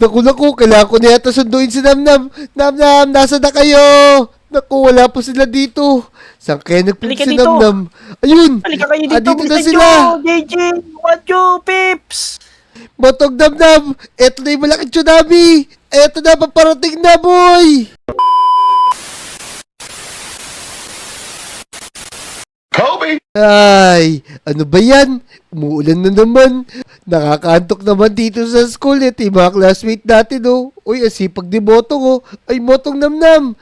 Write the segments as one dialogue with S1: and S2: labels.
S1: Naku, kailangan ko na yata sunduin si Namnam. Namnam, nasa na kayo? Naku, wala pa sila dito. Saan kaya nagpunta
S2: Halika
S1: si
S2: dito.
S1: Namnam? Ayun!
S2: Halika kayo dito,
S1: Dito na
S2: bilisan
S1: sila!
S2: nyo! JJ, Wancho, Pips!
S1: Botog Namnam! Eto na yung malaking tsunami! Eto na, paparating na, boy! Ay, ano ba yan? Umuulan na naman. Nakakaantok naman dito sa school. Ito yung mga classmate natin, oh. Uy, ang sipag ni Motong, oh. Ay, Motong Namnam.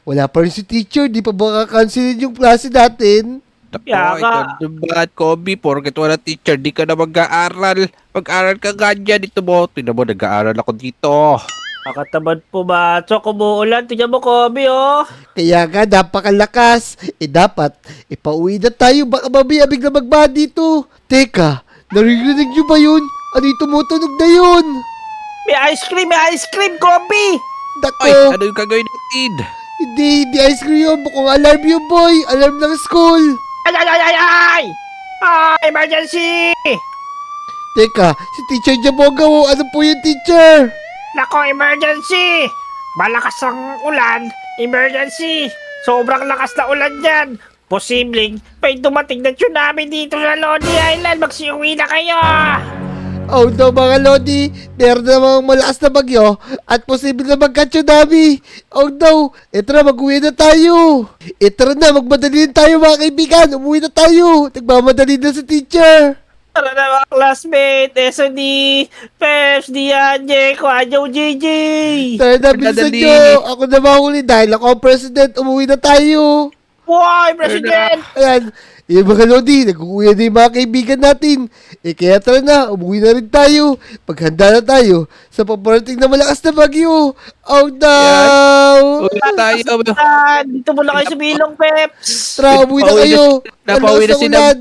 S1: Wala pa rin si teacher. Di pa ba kakansilin yung klase natin?
S3: Naku,
S2: Yaka.
S3: ikaw naman, Kobe, porket wala teacher, di ka na mag-aaral. Mag-aaral ka nga dyan, ito mo. Tingnan mo, nag-aaral ako dito.
S2: Nakatamad pumasok, umuulan. Tingnan mo, Kobe, oh.
S1: Kaya nga, napakalakas. Dapat, pauwi na tayo. Baka mamaya bigla magbaha dito. Teka, naririnig nyo ba yun? Ano yung tumutunog na yun?
S2: May ice cream, Kobe!
S1: Dako,
S3: Ay, ano yung gagawin natin?
S1: hindi ice cream yun. Mukhang alarm yun, boy. Alarm ng school.
S2: Ay, emergency!
S1: Teka, si Teacher Jaboga, oh. Ano po yung teacher?
S2: Nako, emergency! Malakas ang ulan, emergency! Sobrang lakas na ulan dyan! Posibleng may dumating na tsunami dito sa Lodi Island! Magsiuwi na kayo!
S1: Oh no, mga Lodi, meron namang malakas na bagyo at posible na magka-tsunami. Oh no, na, mag-uwi na tayo. Na, magmadali na tayo mga kaibigan. Umuwi na tayo. Nagmamadali na si teacher.
S2: Tara na mga classmate, SOD, Peps, Dianye, Kwanyo, JJ!
S1: Tara na, bilisan
S3: Madali.
S1: nyo. Ako na mahuli dahil ako ang president. Umuwi na tayo.
S2: Why, President?
S1: Ayan, yung mga Lodi, nag-uwi na yung mga kaibigan natin. Kaya tara na, umuwi na rin tayo. Paghanda na tayo sa paparating na malakas na bagyo. Oh no!
S3: Uwi na tayo.
S2: Dito muna kayo sa bilong, Peps!
S1: Tara, umuwi na kayo.
S3: Napauwi na
S1: Ang lakas
S3: si
S1: ng ulan.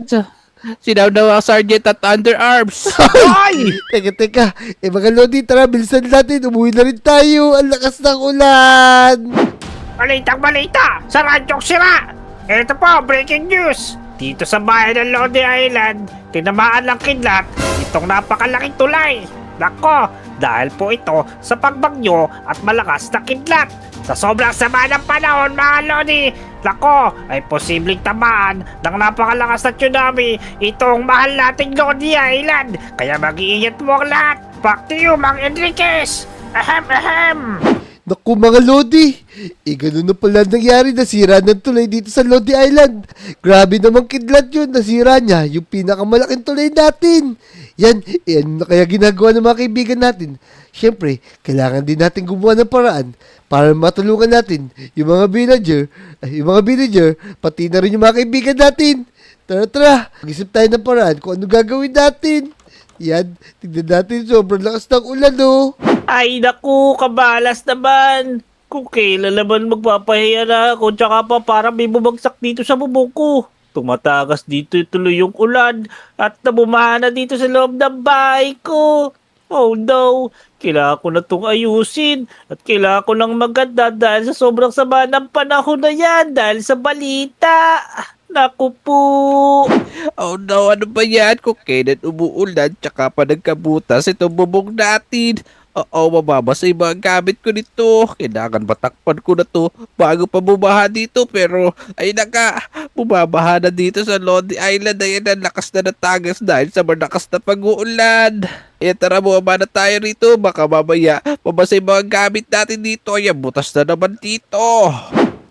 S3: Sinaw na ang sergeant at underarms.
S2: Ay!
S1: Teka. Mga Lodi, tara, bilisan natin. Umuwi na rin tayo. Ang lakas ng ulan.
S2: Balitang-balita! Sa Radyong Sira! Ito po, breaking news! Dito sa bayan ng Lodi Island, tinamaan ng kidlat itong napakalaking tulay. Nako, dahil po ito sa pagbagyo at malakas na kidlat. Sa sobrang sama ng panahon, mga Lodi, nako, ay posibleng tamaan ng napakalakas na tsunami itong mahal nating Lodi Island. Kaya mag-iingat mo ang lahat. Back to you, Mang Enriquez! Ahem!
S1: Naku mga Lodi, ganun na pala nangyari, nasira ng tulay dito sa Lodi Island. Grabe namang kidlat yun, nasira niya yung pinakamalaking tulay natin. Yan na kaya ginagawa ng mga kaibigan natin. Siyempre, kailangan din natin gumawa ng paraan para matulungan natin yung mga villager, pati na rin yung mga kaibigan natin. Tara, mag-isip tayo ng paraan kung ano gagawin natin. Yan, tignan natin, sobrang lakas ng ulan, oh.
S2: Ay naku, kabalas naman. Kung kailan naman magpapahiya na ako, tsaka pa parang may bumagsak dito sa bubong ko. Tumatagas dito tuloy yung ulan at nabumaha na dito sa loob ng bahay ko. Oh no, kailangan ko na itong ayusin at kailangan ko lang maganda dahil sa sobrang sama ng panahon na yan dahil sa balita. Naku po.
S3: Oh no, ano ba yan? Kung kailan umuulan, tsaka pa nagkabutas itong bubong natin. Oo, mababasa yung mga gamit ko nito. Kailangan matakpan ko na to bago pa bumaha dito. Pero, ay naka, bumabaha na dito sa Lodi Island. Ayan, ang lakas na natagas dahil sa malakas na pag-uulan. Tara, bumaba na tayo rito. Baka mamaya, mabasa yung mga gamit natin dito. Ayan, butas na naman dito.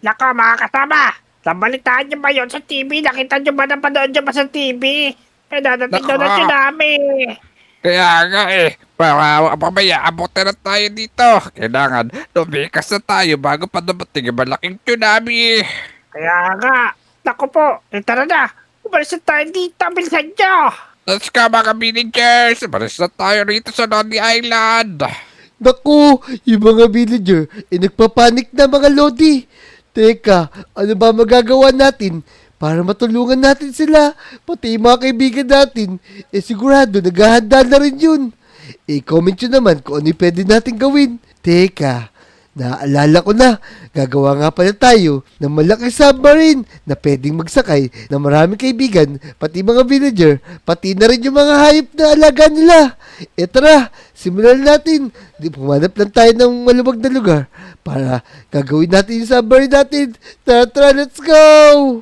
S2: Nako mga kasama, nabalitaan niyo ba yun sa TV? Nakita niyo ba, napanood niyo ba sa TV? Dadating daw na
S3: Nako.
S2: tsunami.
S3: Kaya nga para mamaya abutin na tayo dito. Kailangan lumikas na tayo bago pa dumating yung malaking tsunami.
S2: Kaya nga, naku po, tara na. Umalis na tayo dito, bilisan niyo.
S3: Let's go mga villagers! Maris na tayo rito sa Lodi Island!
S1: Naku, yung mga villager, nagpapanik na mga Lodi. Teka, ano ba magagawa natin para matulungan natin sila? Pati yung mga kaibigan natin, sigurado naghahanda na rin yun. Comment nyo naman kung ano yung pwede natin gawin. Teka, naalala ko na, gagawa nga pala tayo ng malaking submarine na pwedeng magsakay ng maraming kaibigan, pati mga villager, pati na rin yung mga hayop na alaga nila. Tara, simulan natin. Di pumanap lang tayo ng maluwag na lugar para gagawin natin yung submarine natin. Tara, let's go!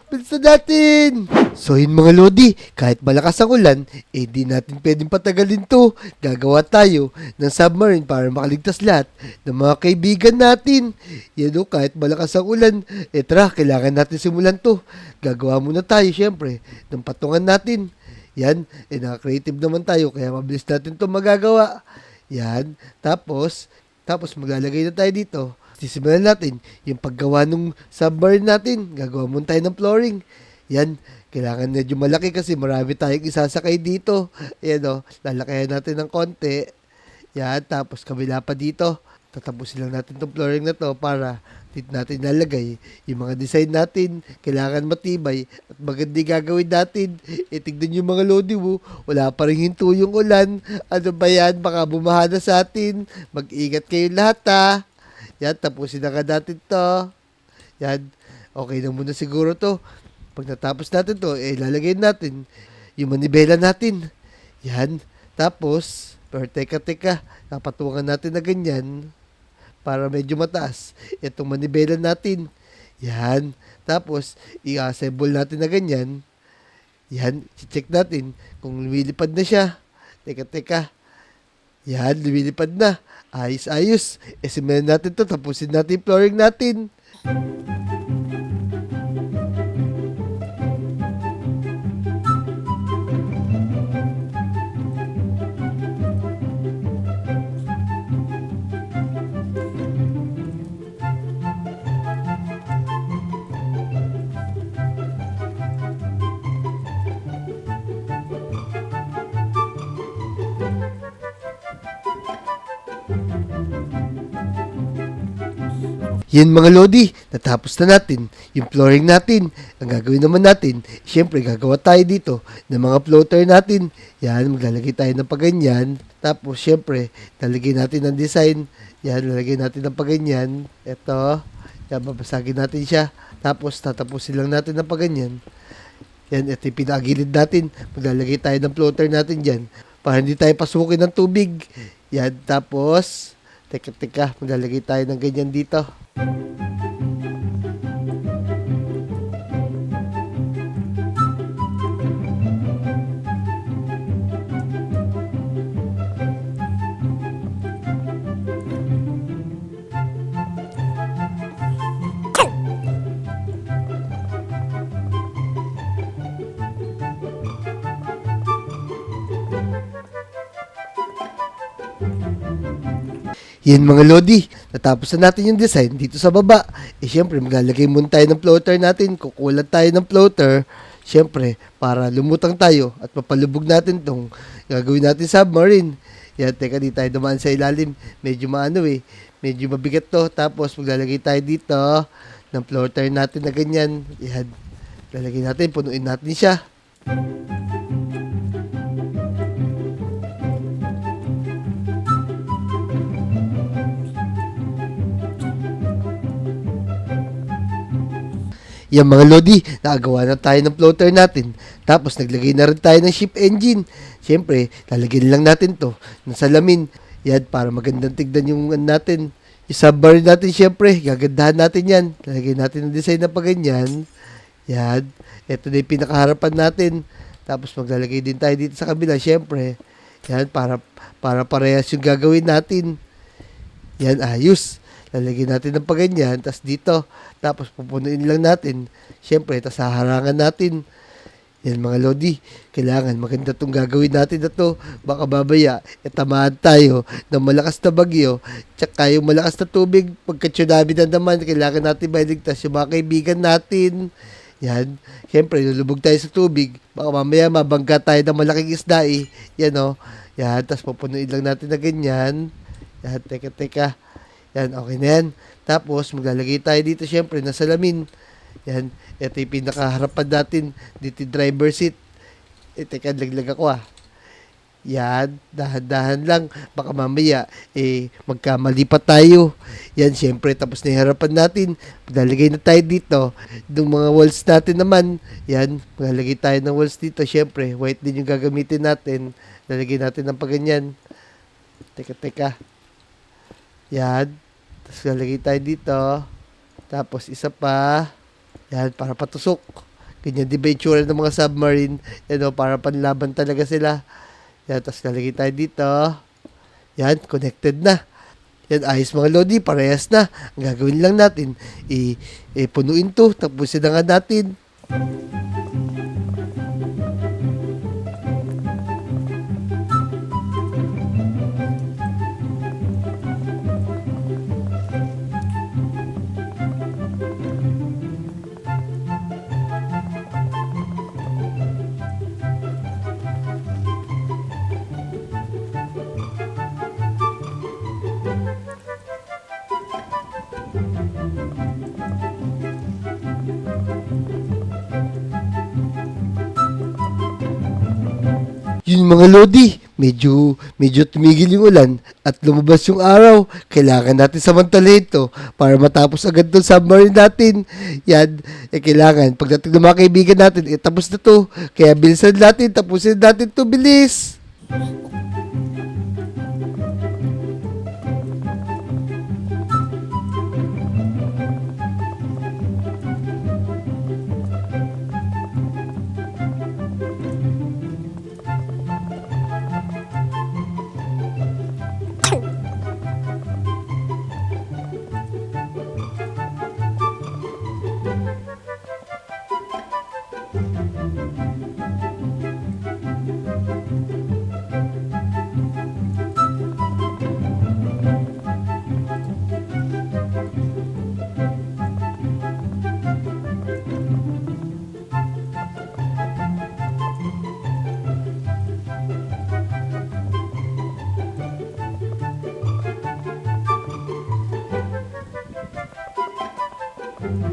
S1: Bilisan natin! So yun mga Lodi, kahit malakas ang ulan, di natin pwedeng patagalin to. Gagawa tayo ng submarine para makaligtas lahat ng mga kaibigan natin. Yan o, kahit malakas ang ulan, tara, kailangan natin simulan to. Gagawa muna tayo syempre ng patungan natin. Yan, naka-creative naman tayo, kaya mabilis natin to magagawa. Yan, tapos maglalagay na tayo dito. Sisimulan natin yung paggawa ng submarine natin. Gagawa muna tayo ng flooring. Yan, kailangan medyo malaki kasi marami tayong isasakay dito. Ayan o, lalakayan natin ng konti. Yan, tapos kabila pa dito. Tatapusin lang natin itong flooring na to para dito natin nalagay yung mga design natin. Kailangan matibay at maganda gagawin natin. Tignan yung mga Lodi mo, wala pa rin hinto yung ulan. Ano ba yan? Baka bumaha na sa atin. Mag-ingat kayo lahat ha. Yan, tapusin na ka natin to. Yan, okay na muna siguro to. Pag natapos natin to, ilalagay natin yung manibela natin. Yan, tapos, pero teka, napatungan natin na ganyan para medyo mataas itong manibela natin. Yan. Tapos, i-assemble natin na ganyan. Yan. I-check natin kung lumilipad na siya. Teka. Yan. Lumilipad na. Ayos. Simulan natin to. Tapusin natin yung flooring natin. Yan mga Lodi, natapos na natin yung flooring natin. Ang gagawin naman natin, syempre gagawa tayo dito ng mga floater natin. Yan, maglalagay tayo ng paganyan. Tapos syempre, lalagay natin ng design. Yan, lalagay natin ng paganyan. Ito, yan, babasagin natin siya. Tapos tatapusin lang natin ng paganyan. Yan, ito yung pinagilid natin. Maglalagay tayo ng floater natin dyan para hindi tayo pasukin ng tubig. Yan, tapos, teka, maglalagay tayo ng ganyan dito. Yan mga Lodi, natapos na natin yung design dito sa baba. Syempre, maglalagay muna tayo ng floater natin. Kukulat tayo ng floater. Syempre, para lumutang tayo at mapalubog natin tong gagawin natin submarine. Yan, teka, di tayo dumaan sa ilalim. Medyo medyo mabigat to. Tapos, maglalagay tayo dito ng floater natin na ganyan. Yan, lalagay natin, punuin natin siya. Yan mga Lodi, nakagawa na tayo ng floater natin. Tapos naglagay na rin tayo ng ship engine. Siyempre, lalagyan lang natin to ng salamin. Yan, para magandang tignan yung natin. Yung submarine natin, siyempre, gagandahan natin yan. Lalagyan natin ng design na paganyan. Yan, ito na yung pinakaharapan natin. Tapos maglalagay din tayo dito sa kabila, siyempre. Yan, para parehas yung gagawin natin. Yan, ayos. Lalagyan natin ng paganyan, tas dito, tapos pupunuin lang natin. Siyempre, tas haharangan natin. Yan mga Lodi, kailangan maganda itong gagawin natin na to. Baka babaya, tamaan tayo ng malakas na bagyo, tsaka yung malakas na tubig, pagka tsunami na naman, kailangan natin mailigtas yung mga kaibigan natin. Yan, siyempre, lulubog tayo sa tubig. Baka mamaya mabangga tayo ng malaking isda eh. Yan o. Yan, tas pupunuin lang natin na ganyan. Yan, teka. Yan, okay na yan. Tapos, maglalagay tayo dito syempre na salamin. Yan, ito yung pinakaharapan natin. Dito yung driver seat. Teka, laglag ako Yan, dahan-dahan lang. Baka mamaya, magkamali pa tayo. Yan, syempre, tapos na yung harapan natin. Maglalagay na tayo dito. Yung mga walls natin naman. Yan, maglalagay tayo ng walls dito. Syempre, white din yung gagamitin natin. Lalagay natin ng paganyan. Teka. Yan. Tapos lalagay tayo dito. Tapos isa pa. Yan, para patusok. Ganyan, di ba itsura ng mga submarine? Yan o, para panlaban talaga sila. Yan, tapos lalagay tayo dito. Yan, connected na. Yan, ayos mga Lodi, parehas na. Ang gagawin lang natin, punuin to, tapusin na nga natin. Yun mga Lodi, medyo tumigil yung ulan at lumabas yung araw. Kailangan natin samantalahin ito para matapos agad itong submarine natin. Yan, kailangan pagdating ng mga kaibigan natin, tapos na to. Kaya bilisan natin, tapusin natin to, bilis.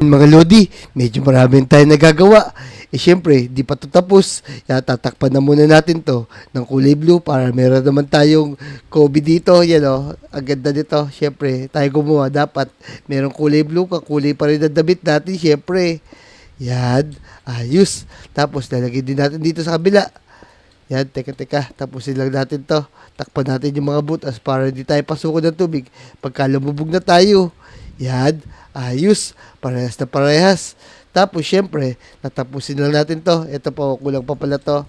S1: Mga Lodi, medyo maraming tayo nagagawa. Syempre, di pa ito tapos. Kaya tatakpan na muna natin to ng kulay blue para meron naman tayong Kobe dito. Yan o, ang ganda nito. Syempre, tayo gumawa. Dapat merong kulay blue, kakulay pa rin ang damit natin. Syempre, yan, ayos. Tapos, lalagay din natin dito sa kabila. Yan, teka. Tapusin lang natin to. Takpan natin yung mga butas para hindi tayo pasukan ng tubig. Pagka lumubog na tayo. Yan, ayos. Parehas na parehas. Tapos, syempre, natapusin lang natin to. Ito po, kulang pa pala to.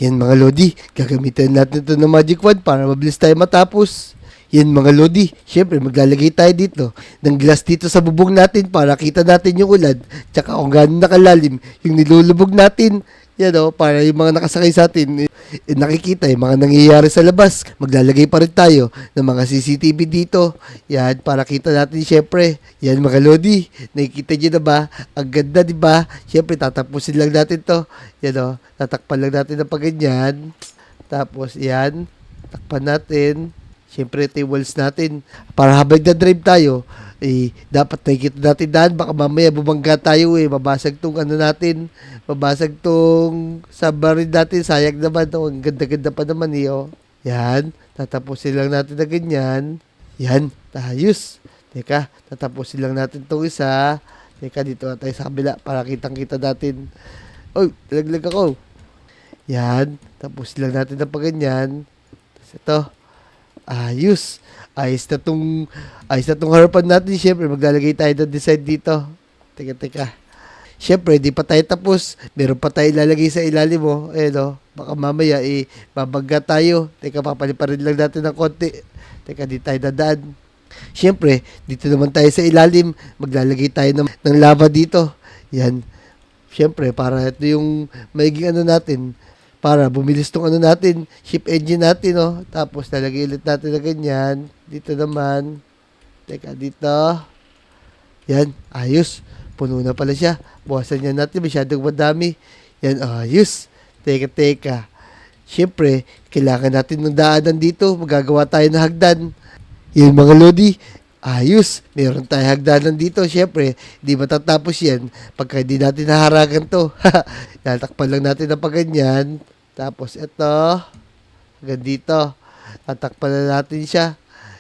S1: Yan mga Lodi, gagamitin natin ito ng Magic Wand para mabilis tayo matapos. Yan mga Lodi, syempre maglalagay tayo dito ng glass dito sa bubong natin para kita natin yung ulan, tsaka kung gaano nakalalim yung nilulubog natin. Yan o, para yung mga nakasakay sa atin, nakikita yung mga nangyayari sa labas. Maglalagay pa rin tayo ng mga CCTV dito. Yan, para kita natin syempre. Yan mga Lodi, nakikita nyo na ba? Ang ganda, di ba? Syempre, tatapusin lang natin to. Yan o, tatakpan lang natin ng paganyan. Tapos, yan, takpan natin. Syempre, ito yung walls natin. Para habang na-drive tayo, dapat nakikita natin daan. Baka mamaya bumangga tayo mabasag tong ano natin. Mabasag tong submarine natin. Sayang naman. Ang ganda-ganda pa naman oh. Yan. Tatapusin lang natin na ganyan. Yan. Ayos. Teka, tatapusin lang natin tong isa. Teka, dito na tayo sa kabila para kitang-kita natin. Oy, talaglag ako. Yan. Tapusin lang natin na pa ganyan. Tapos ito. Ayos. Ayos na tong harapan natin. Siyempre, maglalagay tayo ng design dito. Teka. Siyempre, di pa tayo tapos. Meron pa tayo ilalagay sa ilalim mo. Baka mamaya, babagga tayo. Teka, papaliparin lang natin ng konti. Teka, di tayo dadaan. Siyempre, dito naman tayo sa ilalim. Maglalagay tayo ng lava dito. Yan. Siyempre, para ito yung maiging ano natin. Para bumilis tong ano natin, ship engine natin, oh. Tapos, lalagay ulit natin na ganyan. Dito naman. Teka, dito. Yan, ayos. Puno na pala siya. Buwasan niya natin, masyadong madami. Yan, ayos. Teka. Siyempre, kailangan natin ng daanan dito. Magagawa tayo ng hagdan. Yan mga Lodi. Ayos. Meron tayong hagdanan dito. Siyempre, hindi matatapos yan pagka hindi natin naharagan to. Tatakpan lang natin ng paganyan. Tapos ito. Hanggang dito. Tatakpan na natin siya.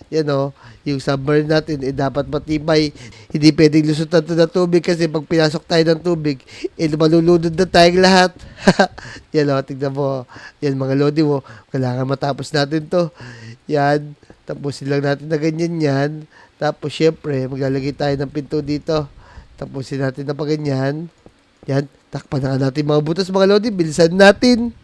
S1: Yan o. Yung submarine natin dapat matibay. Hindi pwedeng lusutan to ng tubig kasi pag pinasok tayo ng tubig, malulunod na tayong lahat. Yan o, tignan mo. Yan mga Lodi mo. Kailangan matapos natin to. Yan. Tapusin lang natin na ganyan yan. Tapos syempre, maglalagay tayo ng pinto dito. Tapusin natin na pa ganyan. Yan. Takpan na natin mga butas mga Lodi. Bilisan natin.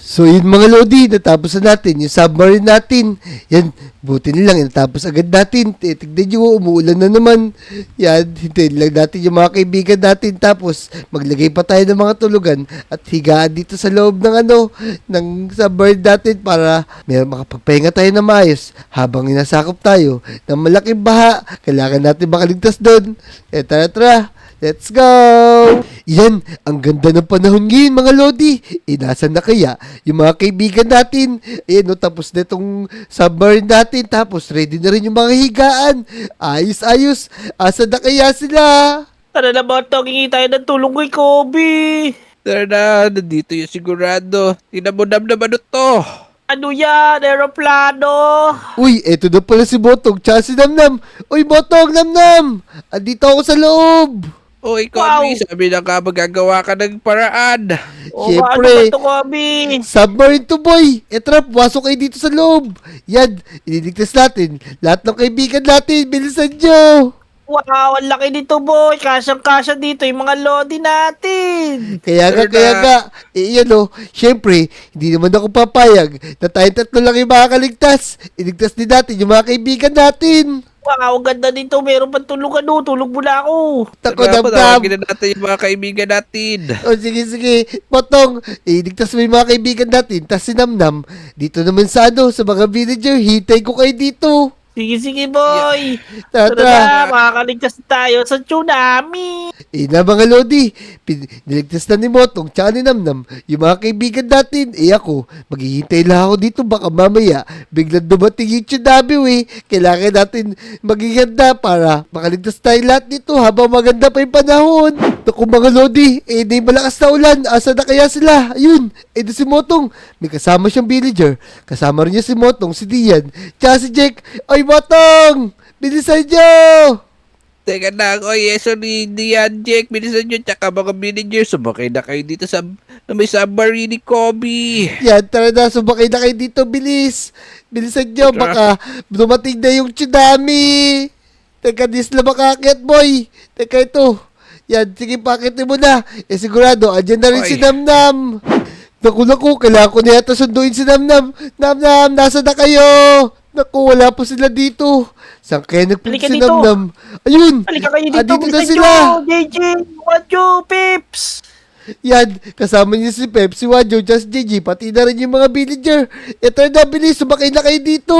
S1: So yun mga Lodi, natapos na natin yung submarine natin. Yan, buti nilang natapos agad natin. Tignan nyo, umuulan na naman. Yan, hintayin lang natin yung mga kaibigan natin. Tapos maglagay pa tayo ng mga tulugan at higaan dito sa loob ng ng submarine natin para may makapagpahinga tayo na maayos habang inasakop tayo ng malaking baha. Kailangan natin makaligtas doon. Tara. Let's go! Yan, ang ganda ng panahon ngayon mga Lodi. Nasaan na kaya yung mga kaibigan natin? Ayan, no, tapos na itong submarine natin. Tapos ready na rin yung mga higaan. Ayos. Asa na kaya sila?
S2: Tara na ba, hingi tayo ng tulong kay Kobe.
S3: Tara na, nandito yung sigurado. Tingnan mo naman to.
S2: Ano yan? Aeroplano?
S1: Uy, eto na pala si Botong tsaka si Namnam. Uy, Botong, Namnam! Andito ako sa loob.
S3: O ikaw, wow. Sabi na ka magagawa ka ng paraan.
S1: Siyempre.
S2: Ano ba ito, Kobe?
S1: Submarine to boy. Etra, pumasok kayo dito sa loob. Yan, iniligtas natin. Lahat ng kaibigan natin, bilisan nyo.
S2: Wow, ang laki nito, boy. Kasyang-kasya dito yung mga Lodi natin.
S1: Kaya nga. Yan o, syempre, hindi naman ako papayag na tayong tatlo lang yung makakaligtas. Iligtas din natin yung mga kaibigan natin.
S2: Wow, ganda dito. Meron pang tulugan. Tulog muna ako.
S1: Tako
S3: Tara,
S1: damdam.
S3: patawagin na natin yung mga kaibigan natin.
S1: O sige. Potong, iligtas mo yung mga kaibigan natin. Tas si Namnam, dito naman sa sa mga villager, hitay ko kayo dito.
S2: Sige, boy.
S1: Tara.
S2: Na, makakaligtas tayo sa tsunami.
S1: Na mga Lodi, niligtas na ni Motong tsaka ni Namnam yung mga kaibigan natin. Ako, maghihintay lang ako dito baka mamaya biglang dumating yung tsunami Kailangan natin maghihanda para makaligtas tayo lahat dito habang maganda pa yung panahon. Naku mga Lodi, na malakas na ulan. Asa na kaya sila? Ayun, na si Motong. May kasama siyang villager. Kasama rin niya si Motong, si Dian, tsaka si Jake. Ay Motong! Bilisan niyo!
S3: Teka na, so ni Dian, Jake, bilisan nyo, tsaka mga manager, sumakay na kayo dito sa may submarine ni Kobe.
S1: Yan, tara na, sumakay na kayo dito, bilis. Bilisan nyo, baka dumating na yung tsunami. Teka, dis na makakit, boy. Teka, ito. Yan, sige, pakitin mo na. Sigurado, andyan na rin si Namnam. Naku, kailangan ko na yata sunduin si Namnam. Namnam, nasa na kayo? Naku, wala po sila dito. Saan kaya nagpunta si Namnam? Ayun!
S2: Halika kayo dito,
S1: dito na sila.
S2: JJ, Wajo, Pips.
S1: Yan, kasama niya si Pep, si Wajo, just JJ, pati na rin yung mga villager. Tara na, bilis, sumakay na kayo dito.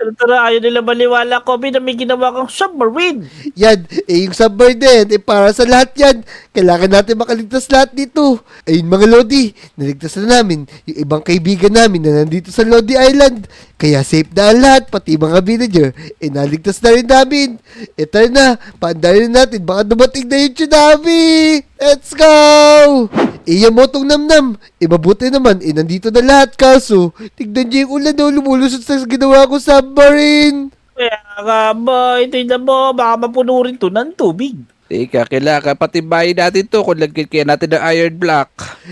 S2: Tara, ayaw nila maniwala, Kobe, na may ginawa kang submarine.
S1: Yan, yung submarine din, para sa lahat yan. Kailangan natin makaligtas lahat dito. Ayun mga Lodi, naligtas na namin yung ibang kaibigan namin na nandito sa Lodi Island. Kaya safe na ang lahat, pati mga villager. Naligtas na rin namin. Tara na, paandarin natin, baka dumating na yung tsunami. Let's go! Iya mo tong namnam. Mabuti naman, nandito na lahat. Kaso, tignan niyo yung ulan daw lumulusot sa ginawa ko submarine.
S2: Kaya nga ba, tingnan mo, baka mapuno rin to ng tubig.
S3: Teka, kailangan patibayin natin to kung lagyan kaya natin ng iron block.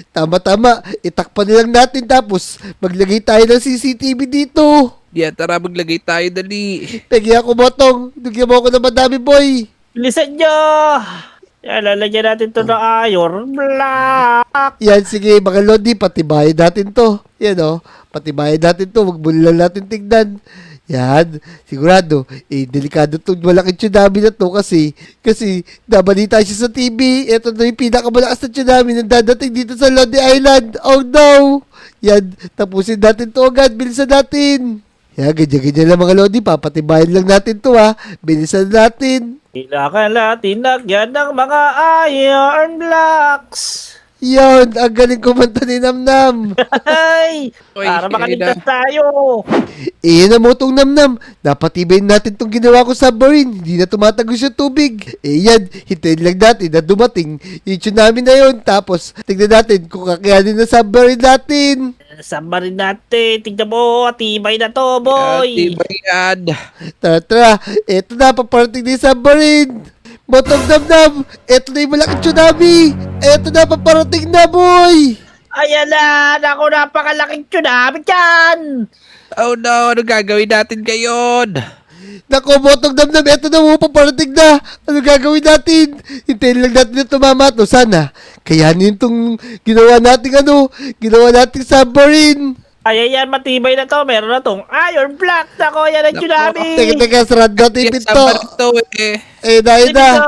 S1: Tama-tama, itakpan na lang natin tapos maglagay tayo ng CCTV dito.
S3: Yan, tara maglagay tayo dali.
S1: Pegi ako, Botong. Dugyan mo ako ng madami, boy.
S2: Bilisan nyo! Yan, lalagyan natin to ng iron block.
S1: Yan, sige, mga Lodi, patibayin natin to. Yan, oh. Patibayin natin to. Wag mo lang natin tignan. Yan, sigurado, delikado itong malaking tsunami na to kasi nabalita siya sa TV. Ito na yung pinakamalakas na tsunami na dadating dito sa Lodi Island. Oh no! Yan, tapusin natin to agad. Bilisan natin. Yan, ganyan-ganyan lang mga Lodi. Papatibayin lang natin to ha. Bilisan natin.
S2: Kailangan natin lagyan ng mga iron blocks.
S1: Yan, ang galing kumanta ni Namnam.
S2: Ay!
S3: Oy,
S2: Para makaligtas
S3: kailan?
S2: tayo.
S1: Na mo tong Namnam. Napatibayin natin tong ginawa ko sa submarine. Hindi na tumatagos yung tubig. Yan, hintayin lang natin na dumating yung tsunami na yun. Tapos, tignan natin kung kakayanin na submarine natin.
S2: Submarine natin. Tignan mo, tibay na to, boy.
S3: Tibay yan.
S1: Tara, eto na, paparating na yung submarine. Botong Namnam, eto na yung malaking tsunami. Eto na, paparating na, boy.
S2: Ayan na, naku, napakalaking tsunami dyan.
S3: Oh no, ano gagawin natin ngayon?
S1: Nako, Botong Namnam, eto na, paparating na. Ano gagawin natin? Hintayin lang natin na tumama to. Sana, kayanin tong ginawa nating submarine.
S2: Ayan, matibay na to. Meron na tong iron block. Naku, yan ang tsunami.
S1: Teka, sarad natin yung
S3: Yes,
S1: pinto.
S3: to eh.
S1: Dahil na.
S2: Dito.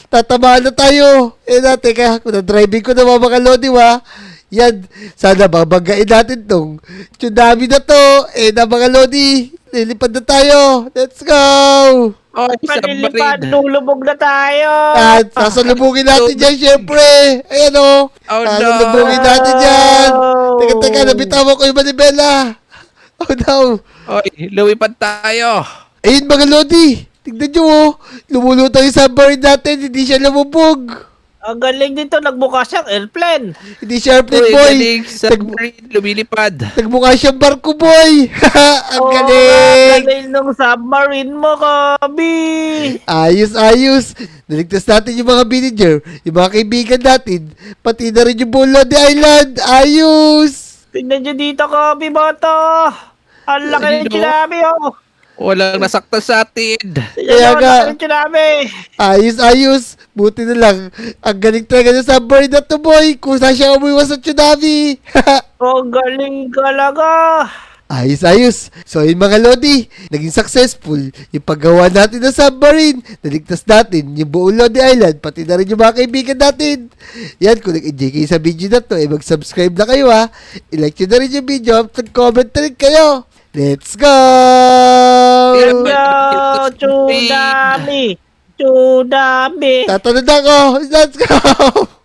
S1: Tatamaan na tayo. Teka, kung na-driving ko na mga Lodi, wa. Yan, sana babanggain natin tong tsunami na to. Mga Lodi, lilipad na tayo. Let's go!
S3: Oh,
S2: Palilipad,
S3: submarine.
S2: lulubog na tayo.
S1: At sasalubungin natin dyan, syempre. Ayan o.
S3: Oh, no.
S1: Sasalubungin natin dyan. Teka, nabitawan ko yung manibela. Oh no.
S3: Oy, lumipad tayo.
S1: Ayun mga Lodi. Tignan nyo oh. Lumulutang yung submarine natin. Hindi siya lumubog.
S2: Ang galing dito, nagbuka siyang airplane.
S1: Hindi siya airplane,
S3: Uy,
S1: boy.
S3: galing, submarine, lumilipad.
S1: Nagmukha siyang barko, boy. Ang
S2: Oo,
S1: galing.
S2: ang galing ng submarine mo, Kabi.
S1: Ayos. Naligtas natin yung mga villager, yung mga kaibigan natin, pati na rin yung buong Lodi Island. Ayos.
S2: Tingnan nyo dito, Kabi, boto. Ang laki ng
S3: Ayun, oh.
S2: tsunami, oh.
S3: Walang nasaktan sa atin.
S2: Tingnan
S1: Kaya
S2: nyo, ang
S1: nga.
S2: laki ng tsunami.
S1: Ayos. Buti na lang. Ang galing talaga ng submarine na to, boy. Kung saan siya umuiwas sa tsunami.
S2: Ang galing talaga.
S1: Ayos. So, yun mga Lodi, naging successful yung paggawa natin ng submarine. Naligtas natin yung buong Lodi Island, pati na rin yung mga kaibigan natin. Yan, kung nag-enjoy kayo sa video na to, mag-subscribe na kayo ha. I-like nyo na rin yung video, at comment na rin kayo. Let's go!
S2: Yo, tsunami. Tsunami.
S1: Tatanod ako. Let's go!